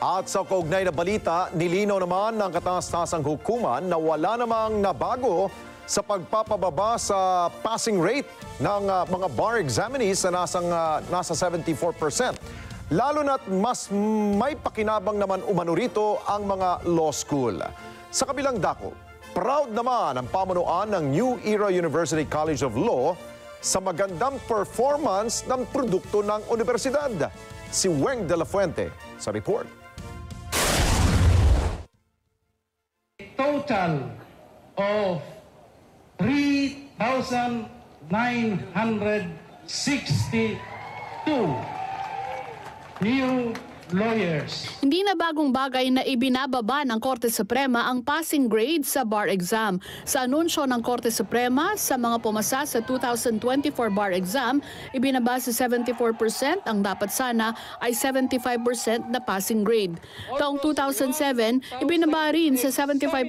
At sa kaugnay na balita, nilinaw naman ng kataas-tasang hukuman na wala namang nabago sa pagpapababa sa passing rate ng mga bar examinees na nasa 74%. Lalo na't mas may pakinabang naman umano rito ang mga law school. Sa kabilang dako, proud naman ang pamunuan ng New Era University College of Law sa magandang performance ng produkto ng universidad. Si Weng de la Fuente sa report. Total of 3,962 new lawyers. Hindi na bagong bagay na ibinababa ng Korte Suprema ang passing grade sa bar exam. Sa anunsyo ng Korte Suprema sa mga pumasa sa 2024 bar exam, ibinaba sa 74%, ang dapat sana ay 75% na passing grade. Taong 2007, ibinaba rin sa 75%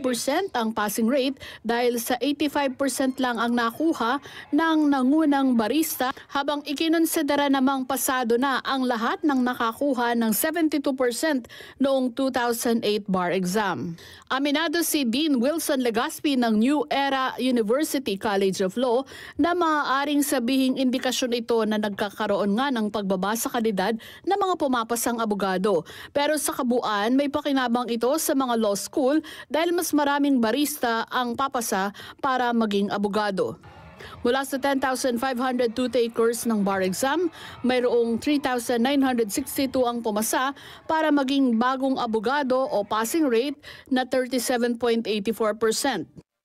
ang passing rate dahil sa 85% lang ang nakuha ng nangunang barista, habang ikinonsidera namang pasado na ang lahat ng nakakuha ng 72% noong 2008 bar exam. Aminado si Dean Wilson Legaspi ng New Era University College of Law na maaaring sabihing indikasyon ito na nagkakaroon nga ng pagbaba sa kalidad ng mga pumapasang abogado. Pero sa kabuuan, may pakinabang ito sa mga law school dahil mas maraming barista ang papasa para maging abogado. Mula sa 10,502 takers ng bar exam, mayroong 3,962 ang pumasa para maging bagong abogado o passing rate na 37.84%.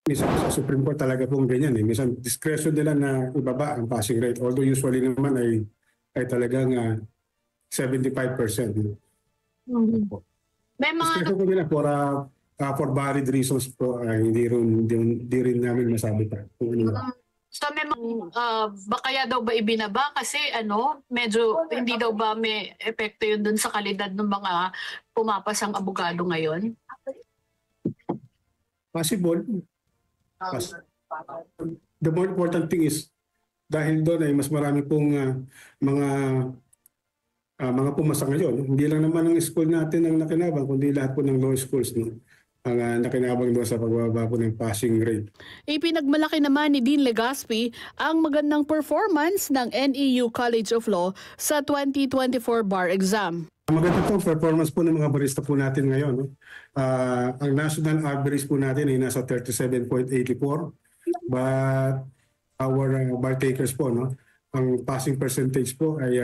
Minsan sa Supreme Court talaga pong ganyan. Minsan discretion nila na ibaba ang passing rate. Although usually naman ay talagang 75%. May mga Discretion po nila for valid reasons po, hindi rin namin masabi pa. So may kaya daw ba ibinaba kasi medyo hindi daw ba may epekto yun dun sa kalidad ng mga pumapasang abogado ngayon? Possible. The more important thing is dahil doon ay mas marami pong mga pumasa ngayon. Hindi lang naman ang school natin ang nakinabang, kundi lahat po ng law schools ang nakinabang doon sa pagbaba po ng passing rate. Ipinagmalaki naman ni Dean Legaspi ang magandang performance ng NEU College of Law sa 2024 bar exam. Maganda po performance po ng mga barista po natin ngayon. Ang national average po natin ay nasa 37.84, but our bar takers po, ang passing percentage po ay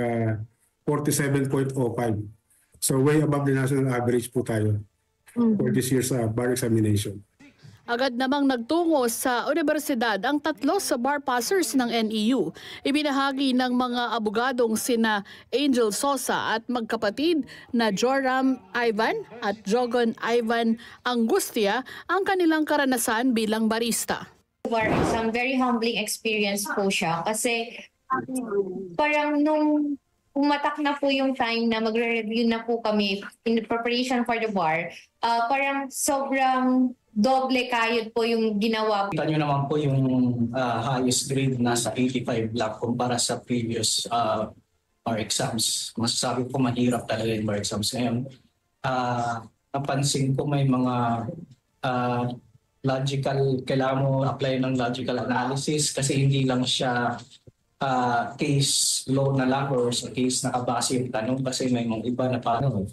47.05. So way above the national average po tayo for this year's bar examination. Agad namang nagtungo sa universidad ang tatlo sa bar passers ng NEU. Ibinahagi ng mga abogadong sina Angel Sosa at magkapatid na Joram Ivan at Jogon Ivan Angustia ang kanilang karanasan bilang barista. Bar exam, very humbling experience po siya kasi parang nung umatak na po yung time na magre-review na po kami in the preparation for the bar, parang sobrang doble kayod po yung ginawa. Kita nyo naman po yung highest grade nasa 85 lang kumpara sa previous bar exams. Masasabi ko mahirap talaga yung bar exams ngayon. Napansin ko may mga kailangan mo apply ng logical analysis kasi hindi lang siya case law na lang or sa case nakabase yung tanong kasi may mga iba na paano.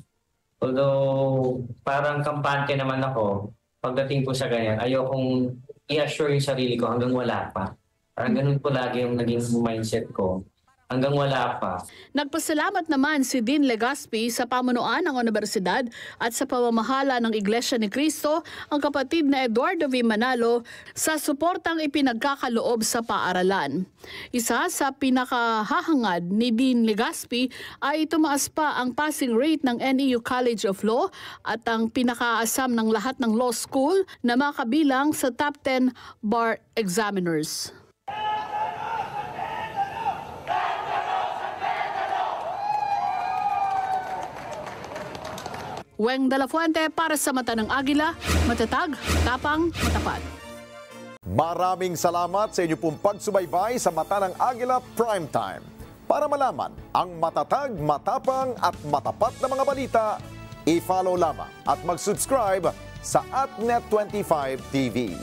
Although parang kampante naman ako, pagdating ko sa ganyan, ayokong i-assure yung sarili ko hanggang wala pa. Parang ganun po lagi yung naging mindset ko. Hanggang wala pa. Nagpasalamat naman si Dean Legaspi sa pamunuan ng universidad at sa pamamahala ng Iglesia ni Cristo, ang kapatid na Eduardo V. Manalo, sa suportang ipinagkakaloob sa paaralan. Isa sa pinakahahangad ni Dean Legaspi ay tumaas pa ang passing rate ng NEU College of Law at ang pinakaasam ng lahat ng law school na makabilang sa top 10 bar examiners. Weng de la Fuente para sa Mata ng Agila, matatag, tapang, matapat. Maraming salamat sa inyo pong pagsubaybay sa Mata ng Agila Primetime. Para malaman ang matatag, matapang at matapat na mga balita, I-follow lamang at mag-subscribe sa @net25tv.